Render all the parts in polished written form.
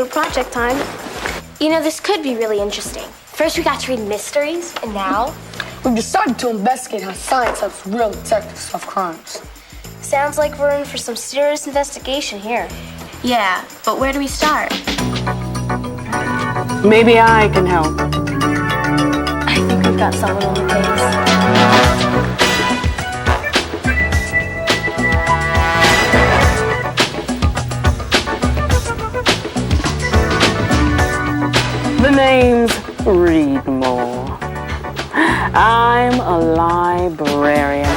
awkward project time. You know, this could be really interesting. First we got to read mysteries, and now... We've decided to investigate how science helps real detectives solve crimes. Sounds like we're in for some serious investigation here. Yeah, but where do we start? Maybe I can help. I think we've got someone on the case. The name's Read More. I'm a librarian.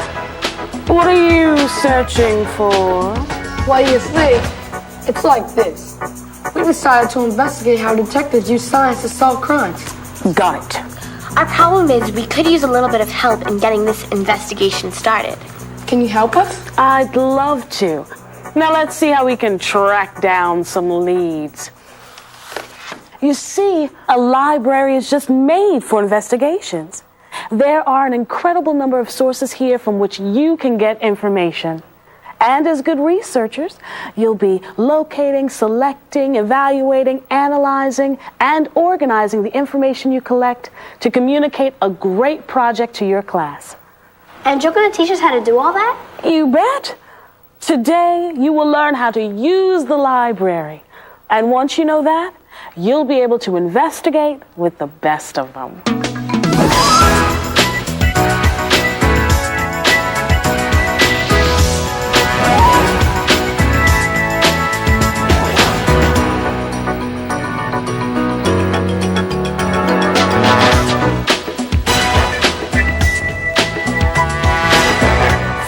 What are you searching for? Why, you see, it's like this. We decided to investigate how detectives use science to solve crimes. Got it. Our problem is we could use a little bit of help in getting this investigation started. Can you help us? I'd love to. Now let's see how we can track down some leads. You see, a library is just made for investigations. There are an incredible number of sources here from which you can get information. And as good researchers, you'll be locating, selecting, evaluating, analyzing, and organizing the information you collect to communicate a great project to your class. And you're going to teach us how to do all that? You bet. Today, you will learn how to use the library. And once you know that, you'll be able to investigate with the best of them.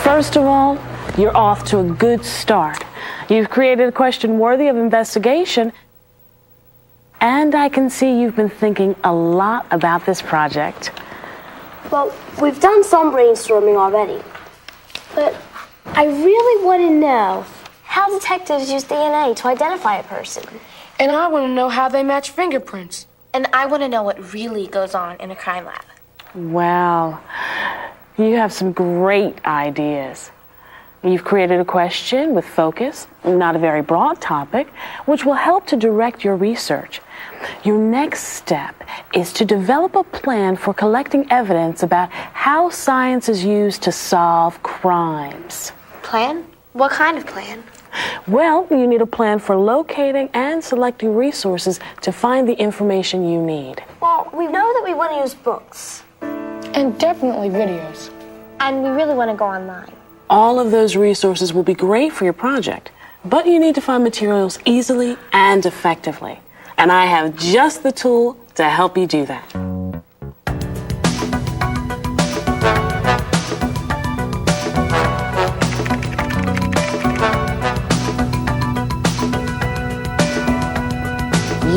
First of all, you're off to a good start. You've created a question worthy of investigation, and I can see you've been thinking a lot about this project. Well, we've done some brainstorming already, but I really want to know how detectives use DNA to identify a person. And I want to know how they match fingerprints. And I want to know what really goes on in a crime lab. Well, you have some great ideas. You've created a question with focus, not a very broad topic, which will help to direct your research. Your next step is to develop a plan for collecting evidence about how science is used to solve crimes. Plan? What kind of plan? Well, you need a plan for locating and selecting resources to find the information you need. Well, we know that we want to use books. And definitely videos. And we really want to go online. All of those resources will be great for your project, but you need to find materials easily and effectively. And I have just the tool to help you do that.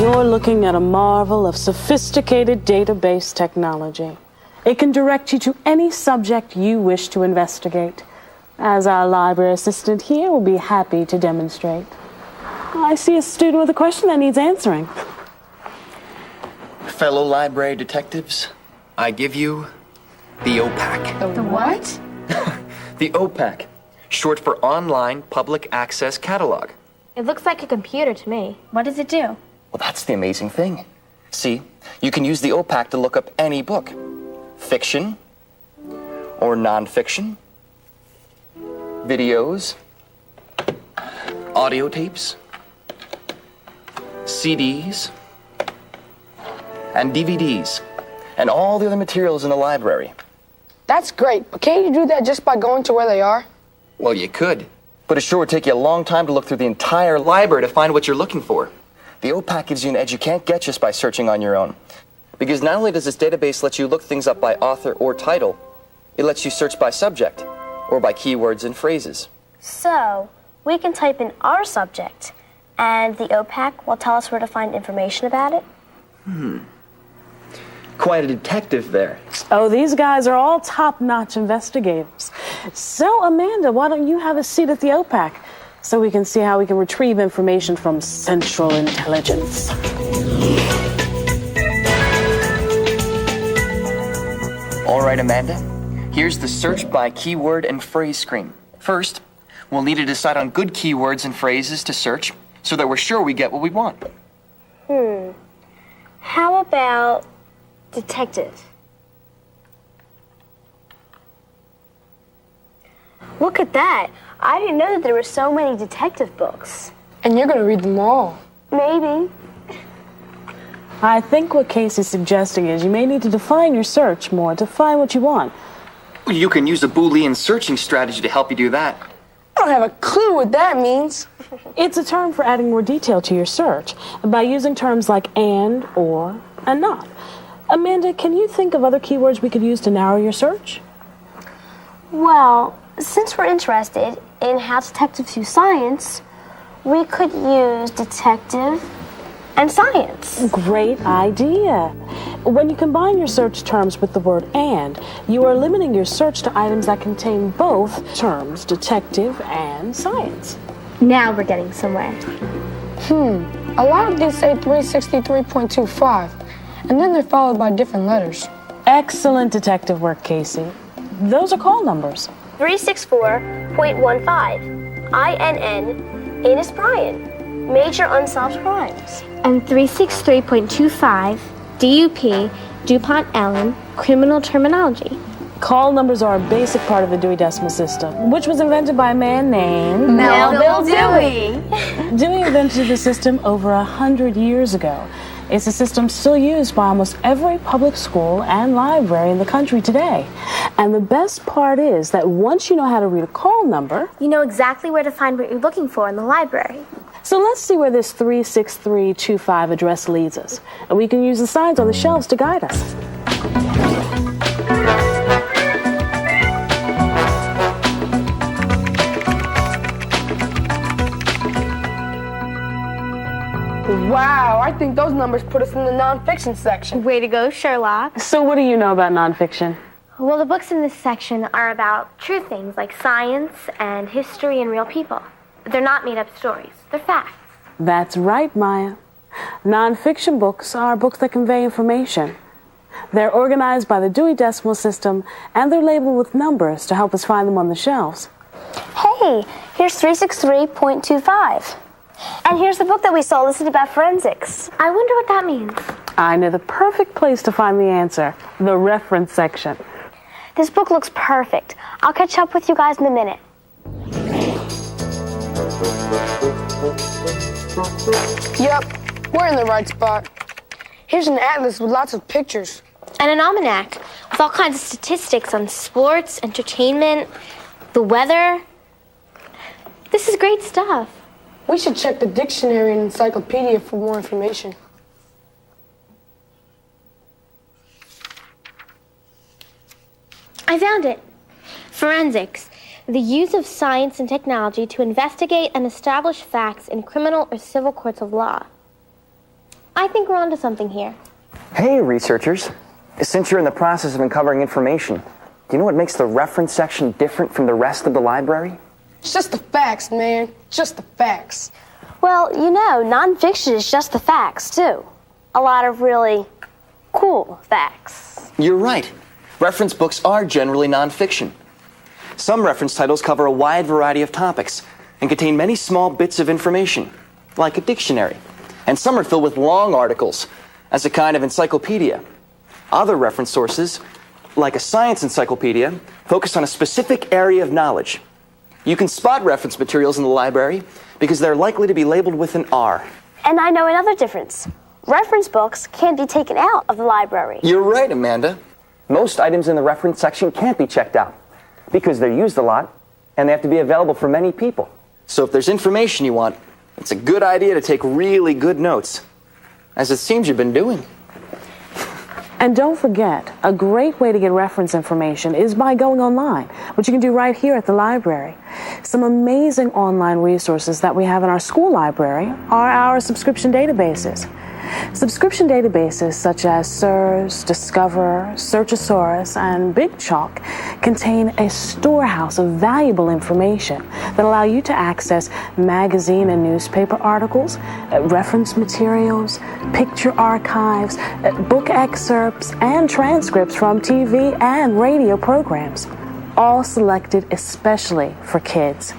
You're looking at a marvel of sophisticated database technology. It can direct you to any subject you wish to investigate. As our library assistant here will be happy to demonstrate. I see a student with a question that needs answering. Fellow library detectives, I give you the OPAC. The what? The OPAC, short for Online Public Access Catalog. It looks like a computer to me. What does it do? Well, that's the amazing thing. See, you can use the OPAC to look up any book. Fiction or nonfiction. Videos, audio tapes, CDs, and DVDs, and all the other materials in the library. That's great, but can't you do that just by going to where they are? Well, you could, but it sure would take you a long time to look through the entire library to find what you're looking for. The OPAC gives you an edge you can't get just by searching on your own. Because not only does this database let you look things up by author or title, it lets you search by subject, or by keywords and phrases. So, we can type in our subject, and the OPAC will tell us where to find information about it? Quite a detective there. Oh, these guys are all top-notch investigators. So, Amanda, why don't you have a seat at the OPAC so we can see how we can retrieve information from Central Intelligence. All right, Amanda. Here's the search by keyword and phrase screen. First, we'll need to decide on good keywords and phrases to search so that we're sure we get what we want. How about detective? Look at that. I didn't know that there were so many detective books. And you're going to read them all. Maybe. I think what Casey's suggesting is you may need to define your search more to find what you want. You can use a Boolean searching strategy to help you do that. I don't have a clue what that means. It's a term for adding more detail to your search by using terms like and, or, and not. Amanda, can you think of other keywords we could use to narrow your search? Well, since we're interested in how detectives use science, we could use detective and science. Great idea. When you combine your search terms with the word and, you are limiting your search to items that contain both terms, detective and science. Now we're getting somewhere. A lot of these say 363.25, and then they're followed by different letters. Excellent detective work, Casey. Those are call numbers. 364.15, INN, Anus Brian, Major Unsolved Crimes. And 363.25, DUP, DuPont Ellen, Criminal Terminology. Call numbers are a basic part of the Dewey Decimal System, which was invented by a man named Melville Dewey. Dewey invented the system over 100 years ago. It's a system still used by almost every public school and library in the country today. And the best part is that once you know how to read a call number, You know exactly where to find what you're looking for in the library. so let's see where this 36325 address leads us. And we can use the signs on the shelves to guide us. Wow, I think those numbers put us in the nonfiction section. Way to go, Sherlock. So what do you know about nonfiction? Well, the books in this section are about true things like science and history and real people. They're not made-up stories. They're facts. That's right, Maya. Nonfiction books are books that convey information. They're organized by the Dewey Decimal System, and they're labeled with numbers to help us find them on the shelves. Hey, here's 363.25. And here's the book that we saw listed about forensics. I wonder what that means. I know the perfect place to find the answer, the reference section. This book looks perfect. I'll catch up with you guys in a minute. Yep, we're in the right spot. Here's an atlas with lots of pictures. And an almanac with all kinds of statistics on sports, entertainment, the weather. This is great stuff. We should check the dictionary and encyclopedia for more information. I found it. Forensics, the use of science and technology to investigate and establish facts in criminal or civil courts of law. I think we're onto something here. Hey, researchers. Since you're in the process of uncovering information, do you know what makes the reference section different from the rest of the library? It's just the facts, man. Just the facts. Well, you know, nonfiction is just the facts, too. A lot of really cool facts. You're right. Reference books are generally nonfiction. Some reference titles cover a wide variety of topics and contain many small bits of information, like a dictionary. And some are filled with long articles, as a kind of encyclopedia. Other reference sources, like a science encyclopedia, focus on a specific area of knowledge. You can spot reference materials in the library because they're likely to be labeled with an R. And I know another difference. Reference books can't be taken out of the library. You're right, Amanda. Most items in the reference section can't be checked out because they're used a lot and they have to be available for many people. So if there's information you want, it's a good idea to take really good notes, as it seems you've been doing. And don't forget, a great way to get reference information is by going online, which you can do right here at the library. Some amazing online resources that we have in our school library are our subscription databases. Subscription databases such as SIRS, Discover, Searchosaurus, and Big Chalk contain a storehouse of valuable information that allow you to access magazine and newspaper articles, reference materials, picture archives, book excerpts, and transcripts from TV and radio programs, all selected especially for kids.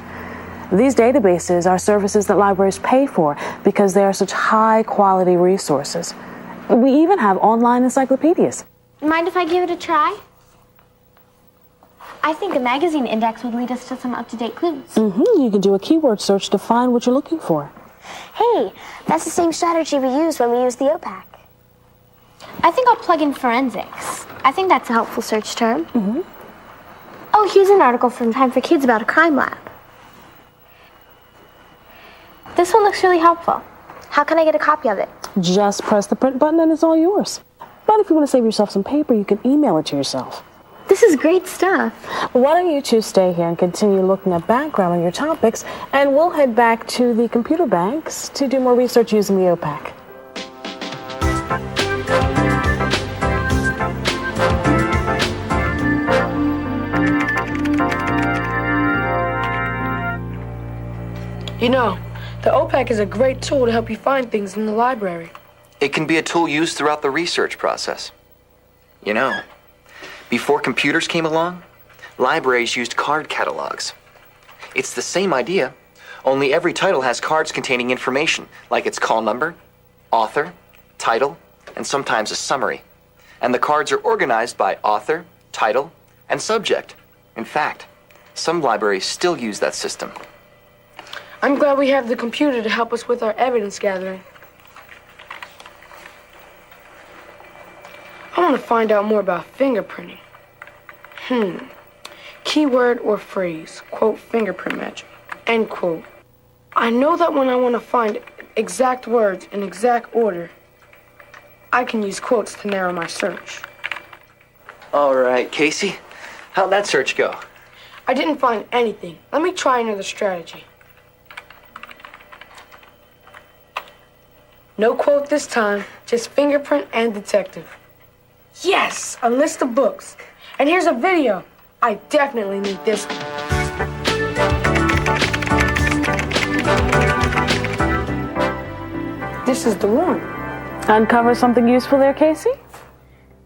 These databases are services that libraries pay for because they are such high-quality resources. We even have online encyclopedias. Mind if I give it a try? I think a magazine index would lead us to some up-to-date clues. You can do a keyword search to find what you're looking for. Hey, that's the same strategy we use when we use the OPAC. I think I'll plug in forensics. I think that's a helpful search term. Oh, here's an article from Time for Kids about a crime lab. This one looks really helpful. How can I get a copy of it? Just press the print button and it's all yours. But if you want to save yourself some paper, you can email it to yourself. This is great stuff. Why don't you two stay here and continue looking at background on your topics, and we'll head back to the computer banks to do more research using the OPAC. You know, the OPAC is a great tool to help you find things in the library. It can be a tool used throughout the research process. You know, before computers came along, libraries used card catalogs. It's the same idea, only every title has cards containing information, like its call number, author, title, and sometimes a summary. And the cards are organized by author, title, and subject. In fact, some libraries still use that system. I'm glad we have the computer to help us with our evidence gathering. I want to find out more about fingerprinting. Keyword or phrase, quote, fingerprint matching, end quote. I know that when I want to find exact words in exact order, I can use quotes to narrow my search. All right, Casey, how'd that search go? I didn't find anything. Let me try another strategy. No quote this time, just fingerprint and detective. Yes, a list of books. And here's a video. I definitely need this one. This is the one. Uncover something useful there, Casey?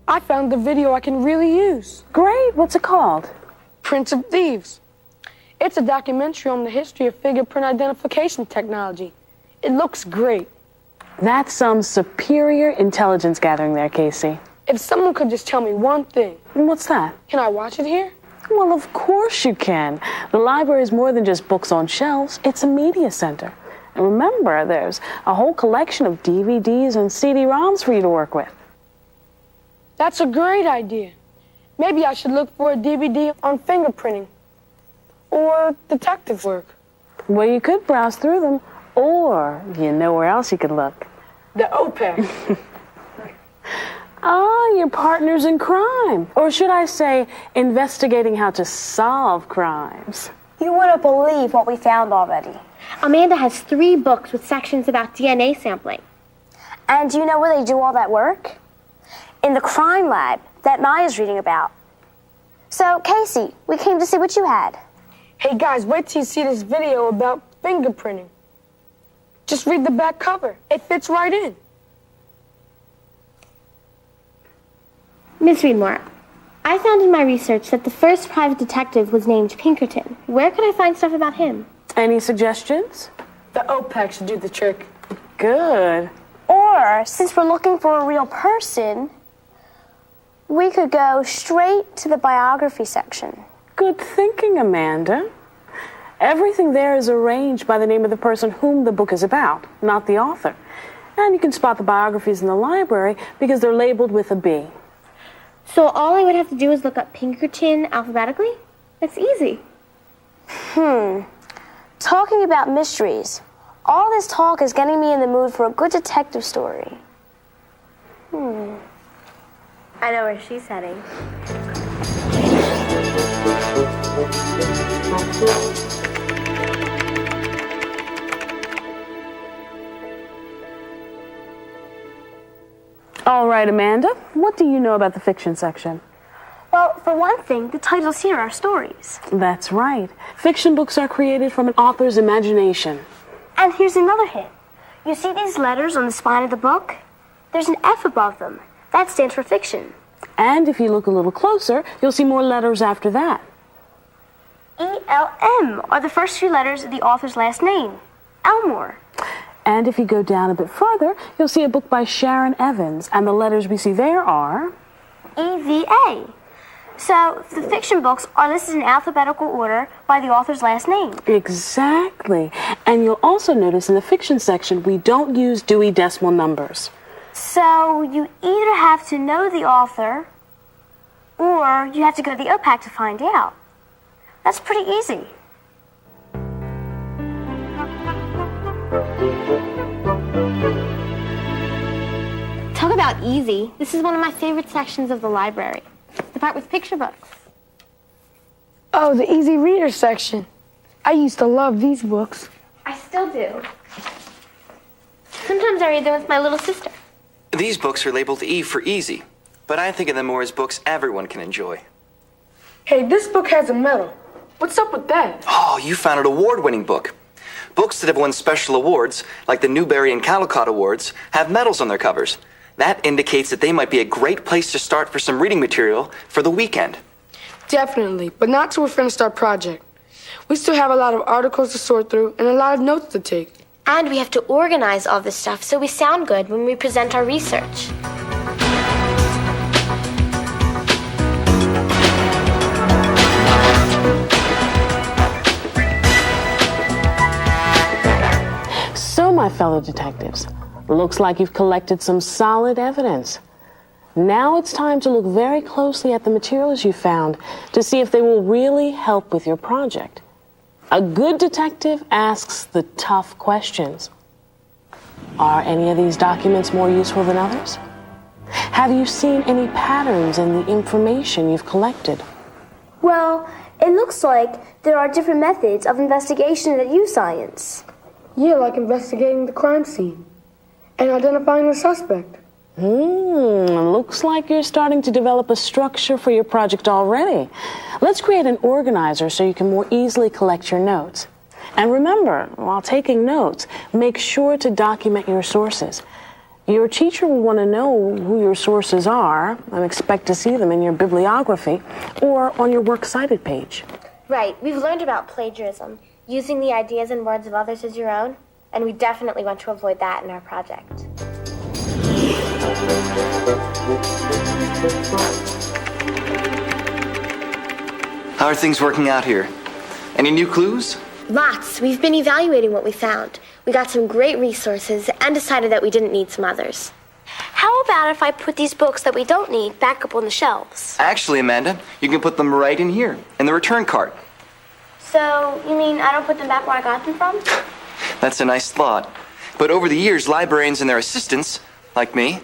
I found the video I can really use. Great. What's it called? Prince of Thieves. It's a documentary on the history of fingerprint identification technology. It looks great. That's some superior intelligence gathering there, Casey. If someone could just tell me one thing. What's that? Can I watch it here? Well, of course you can. The library is more than just books on shelves. It's a media center. And remember, there's a whole collection of DVDs and CD-ROMs for you to work with. That's a great idea. Maybe I should look for a DVD on fingerprinting or detective work. Well, you could browse through them, or you know where else you could look. The OPAC. Your partners in crime. Or should I say, investigating how to solve crimes. You wouldn't believe what we found already. Amanda has 3 books with sections about DNA sampling. And do you know where they do all that work? In the crime lab that Maya's reading about. So, Casey, we came to see what you had. Hey guys, wait till you see this video about fingerprinting. Just read the back cover. It fits right in. Miss Reedmore, I found in my research that the first private detective was named Pinkerton. Where can I find stuff about him? Any suggestions? The OPAC should do the trick. Good. Or, since we're looking for a real person, we could go straight to the biography section. Good thinking, Amanda. Everything there is arranged by the name of the person whom the book is about, not the author. And you can spot the biographies in the library because they're labeled with a B. So all I would have to do is look up Pinkerton alphabetically? That's easy. Talking about mysteries, all this talk is getting me in the mood for a good detective story. I know where she's heading. All right, Amanda, what do you know about the fiction section? Well, for one thing, the titles here are stories. That's right. Fiction books are created from an author's imagination. And here's another hint. You see these letters on the spine of the book? There's an F above them. That stands for fiction. And if you look a little closer, you'll see more letters after that. E-L-M are the first few letters of the author's last name, Elmore. And if you go down a bit further, you'll see a book by Sharon Evans, and the letters we see there are E-V-A. So the fiction books are listed in alphabetical order by the author's last name. Exactly. And you'll also notice in the fiction section, we don't use Dewey Decimal numbers. So you either have to know the author or you have to go to the OPAC to find out. That's pretty easy. Talk about easy. This is one of my favorite sections of the library. The part with picture books. Oh, the easy reader section. I used to love these books. I still do. Sometimes I read them with my little sister. These books are labeled E for easy, but I think of them more as books everyone can enjoy. Hey, this book has a medal. What's up with that? Oh, you found an award-winning book. Books that have won special awards, like the Newbery and Caldecott Awards, have medals on their covers. That indicates that they might be a great place to start for some reading material for the weekend. Definitely, but not till we finished our project. We still have a lot of articles to sort through and a lot of notes to take. And we have to organize all this stuff so we sound good when we present our research. So, my fellow detectives, looks like you've collected some solid evidence. Now it's time to look very closely at the materials you found to see if they will really help with your project. A good detective asks the tough questions. Are any of these documents more useful than others? Have you seen any patterns in the information you've collected? Well, it looks like there are different methods of investigation that use science. Yeah, like investigating the crime scene and identifying the suspect. Looks like you're starting to develop a structure for your project already. Let's create an organizer so you can more easily collect your notes. And remember, while taking notes, make sure to document your sources. Your teacher will want to know who your sources are and expect to see them in your bibliography or on your works cited page. Right, we've learned about plagiarism, using the ideas and words of others as your own, and we definitely want to avoid that in our project. How are things working out here? Any new clues? Lots. We've been evaluating what we found. We got some great resources and decided that we didn't need some others. How about if I put these books that we don't need back up on the shelves? Actually, Amanda, you can put them right in here, in the return cart. So, you mean I don't put them back where I got them from? That's a nice thought. But over the years, librarians and their assistants, like me,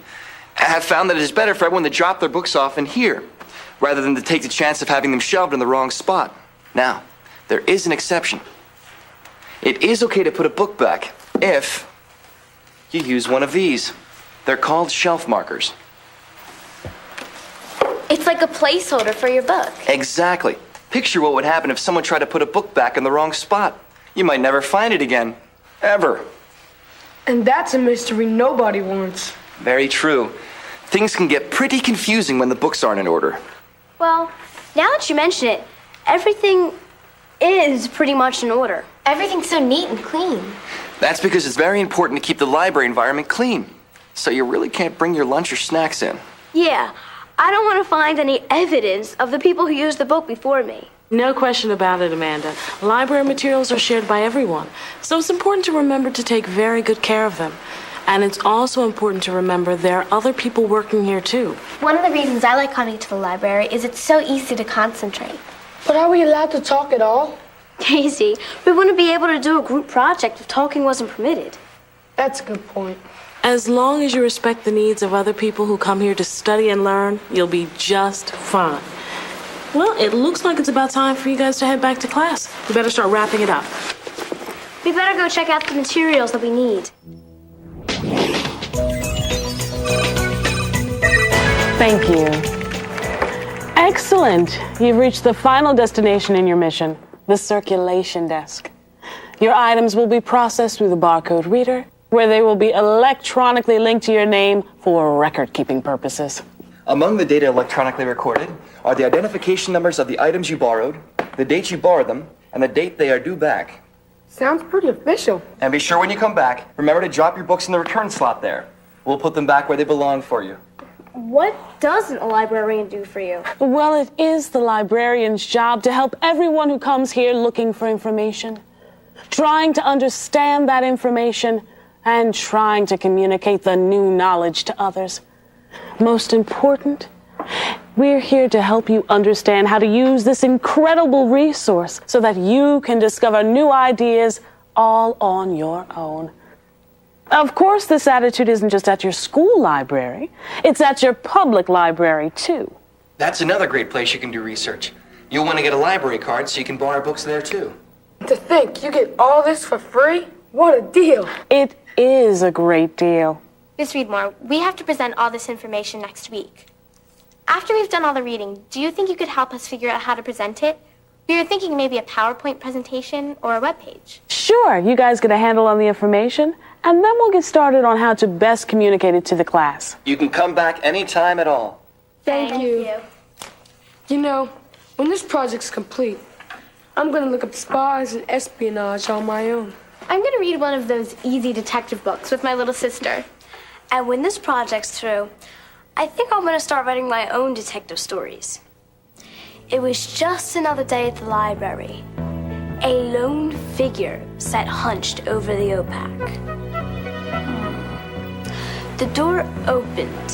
have found that it is better for everyone to drop their books off in here, rather than to take the chance of having them shelved in the wrong spot. Now, there is an exception. It is okay to put a book back if you use one of these. They're called shelf markers. It's like a placeholder for your book. Exactly. Picture what would happen if someone tried to put a book back in the wrong spot. You might never find it again. Ever. And that's a mystery nobody wants. Very true. Things can get pretty confusing when the books aren't in order. Well, now that you mention it, everything is pretty much in order. Everything's so neat and clean. That's because it's very important to keep the library environment clean. So you really can't bring your lunch or snacks in. Yeah, I don't want to find any evidence of the people who used the book before me. No question about it, Amanda. Library materials are shared by everyone, so it's important to remember to take very good care of them. And it's also important to remember there are other people working here too. One of the reasons I like coming to the library is it's so easy to concentrate. But are we allowed to talk at all? Daisy, we wouldn't be able to do a group project if talking wasn't permitted. That's a good point. As long as you respect the needs of other people who come here to study and learn, you'll be just fine. Well, it looks like it's about time for you guys to head back to class. We better start wrapping it up. We better go check out the materials that we need. Thank you. Excellent. You've reached the final destination in your mission, the circulation desk. Your items will be processed through the barcode reader, where they will be electronically linked to your name for record-keeping purposes. Among the data electronically recorded are the identification numbers of the items you borrowed, the date you borrowed them, and the date they are due back. Sounds pretty official. And be sure when you come back, remember to drop your books in the return slot there. We'll put them back where they belong for you. What doesn't a librarian do for you? Well, it is the librarian's job to help everyone who comes here looking for information, trying to understand that information, and trying to communicate the new knowledge to others. Most important, we're here to help you understand how to use this incredible resource so that you can discover new ideas all on your own. Of course, this attitude isn't just at your school library. It's at your public library, too. That's another great place you can do research. You'll want to get a library card so you can borrow books there, too. To think you get all this for free? What a deal. It is a great deal. Miss Reedmore, we have to present all this information next week. After we've done all the reading, do you think you could help us figure out how to present it? We were thinking maybe a PowerPoint presentation or a webpage. Sure, you guys get a handle on the information, and then we'll get started on how to best communicate it to the class. You can come back any time at all. Thank you. You know, when this project's complete, I'm going to look up spies and espionage on my own. I'm going to read one of those easy detective books with my little sister. And when this project's through, I think I'm going to start writing my own detective stories. It was just another day at the library. A lone figure sat hunched over the OPAC. The door opened,